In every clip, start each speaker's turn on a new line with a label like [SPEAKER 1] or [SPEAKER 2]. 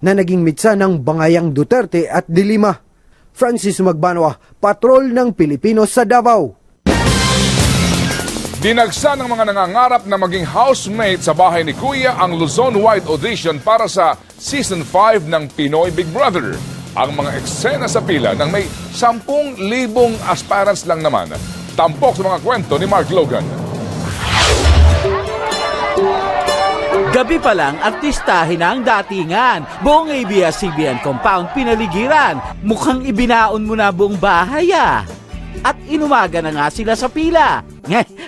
[SPEAKER 1] na naging mitsa ng Bangayang Duterte at Dilima. Francis Magbanwa, Patrol ng Pilipino sa Davao.
[SPEAKER 2] Dinagsa ng mga nangangarap na maging housemate sa bahay ni Kuya ang Luzon-wide audition para sa Season 5 ng Pinoy Big Brother. Ang mga eksena sa pila ng may 10,000 aspirants lang naman. Tampok sa mga kwento ni Mark Logan.
[SPEAKER 3] Gabi pa lang, artistahin na ang datingan. Buong ABS-CBN compound pinaligiran. Mukhang ibinaon mo na buong bahay ah. At inumaga na nga sila sa pila.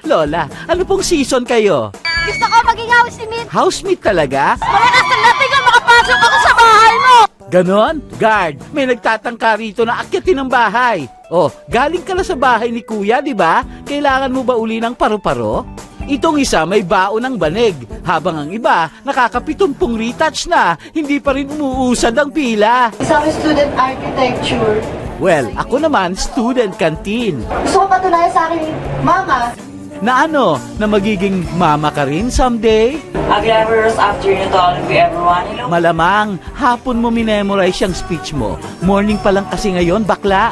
[SPEAKER 3] Lola, ano pong season kayo?
[SPEAKER 4] Gusto ko maging housemate.
[SPEAKER 3] Housemate talaga?
[SPEAKER 4] Malakas na natin nga makapasok ako sa bahay mo.
[SPEAKER 3] Ganon? Guard, may nagtatangka rito na akyatin ng bahay. Oh, galing ka na sa bahay ni Kuya, di ba? Kailangan mo ba uli ng paru-paro? Itong isa may baon ng banig, habang ang iba nakakapitumpong retouch na, hindi pa rin umuusad ang pila.
[SPEAKER 4] Isa ako student architecture.
[SPEAKER 3] Well, ako naman student canteen.
[SPEAKER 4] Gusto ko patunayan sa akin, Mama.
[SPEAKER 3] Na ano, na magiging mama ka rin someday?
[SPEAKER 5] A glamorous afternoon to all of you everyone. Hello.
[SPEAKER 3] Malamang, hapon mo minemorize yung speech mo. Morning pa lang kasi ngayon, bakla.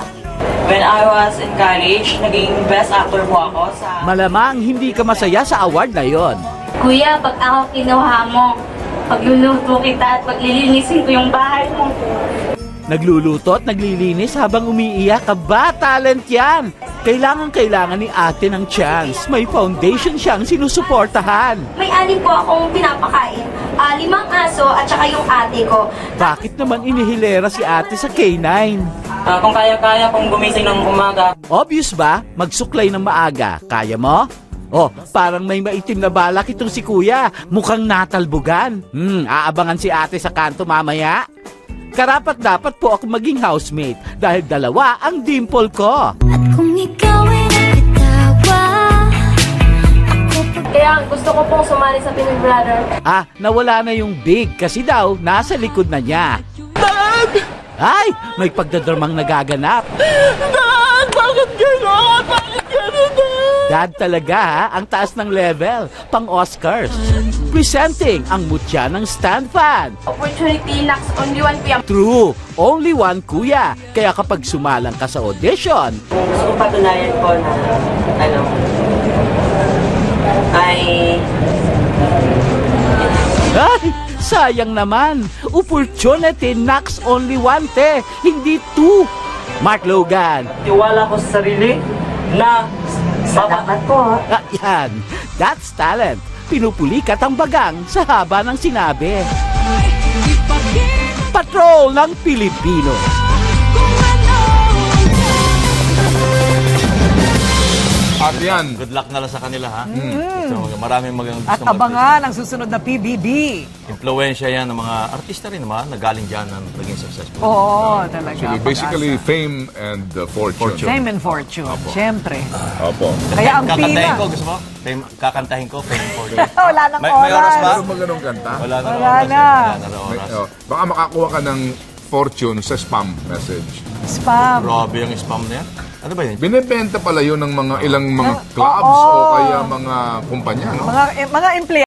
[SPEAKER 5] When I was in college, naging best actor po ako sa...
[SPEAKER 3] Malamang, hindi ka masaya sa award na yon.
[SPEAKER 6] Kuya, pag ako kinuha mo, pagluluto kita at paglilinisin ko yung bahay mo.
[SPEAKER 3] Nagluluto at naglilinis habang umiiyak ka ba? Talent yan! Kailangan ni ate ng chance. May foundation siyang sinusuportahan.
[SPEAKER 6] May anim po akong pinapakain. 5 aso at saka yung ate ko.
[SPEAKER 3] Bakit naman inihilera si ate sa K9?
[SPEAKER 5] Kung kaya-kaya kong gumising ng umaga.
[SPEAKER 3] Obvious ba? Magsuklay ng maaga. Kaya mo? Oh, parang may maitim na balak itong si kuya. Mukhang natalbugan. Aabangan si ate sa kanto mamaya. Karapat dapat po ako maging housemate dahil dalawa ang dimple ko.
[SPEAKER 4] At kung ikaw ay nakatawa,
[SPEAKER 6] Kaya gusto ko pong sumali sa Pinoy Brother.
[SPEAKER 3] Nawala na yung big kasi daw nasa likod na niya. Dad! Ay, may pagdadramang nagaganap. Dad! Bakit gano'n? Bakit gano'n, Dad? Dad talaga ha, ang taas ng level, pang Oscars. Presenting ang mutya ng stand fan.
[SPEAKER 6] Opportunity knocks only 1 p.m.
[SPEAKER 3] True, only one kuya. Kaya kapag sumalang ka sa audition,
[SPEAKER 5] Gusto ko patunayan po na, ay
[SPEAKER 3] sayang naman. Opportunity knocks only one te, hindi two. Mark Logan.
[SPEAKER 5] tiwala ko sa sarili na
[SPEAKER 4] salamat po.
[SPEAKER 3] Yan, that's talent. Pinupulikat ang bagang sa haba ng sinabi. Patrol ng Pilipino.
[SPEAKER 2] At yan,
[SPEAKER 7] Good luck na lang sa kanila, ha? So, maraming magandang
[SPEAKER 8] At abangan ang susunod na PBB.
[SPEAKER 7] Impluensya yan ng mga artista rin naman na galing dyan na naging successful.
[SPEAKER 8] Oo, talaga.
[SPEAKER 2] actually, basically fame and fortune.
[SPEAKER 8] Fame and fortune. Siyempre.
[SPEAKER 2] Opo.
[SPEAKER 8] Kaya ang
[SPEAKER 7] Kakantahin
[SPEAKER 8] pila.
[SPEAKER 7] ko, gusto mo? Kakantahin ko, Fame for You.
[SPEAKER 8] Wala nang
[SPEAKER 7] May oras ba?
[SPEAKER 2] Meron ba ganong kanta?
[SPEAKER 7] Wala na
[SPEAKER 8] Wala
[SPEAKER 7] oras.
[SPEAKER 8] na.
[SPEAKER 7] Wala na oras.
[SPEAKER 2] Baka makakuha ka ng fortune sa spam message.
[SPEAKER 8] Spam.
[SPEAKER 7] Grabe yung spam na yan. Ano ba yun?
[SPEAKER 2] Binebenta pala yun ng mga ilang mga clubs
[SPEAKER 8] Oo.
[SPEAKER 2] o kaya mga kumpanya, no?
[SPEAKER 8] Mga empleyado.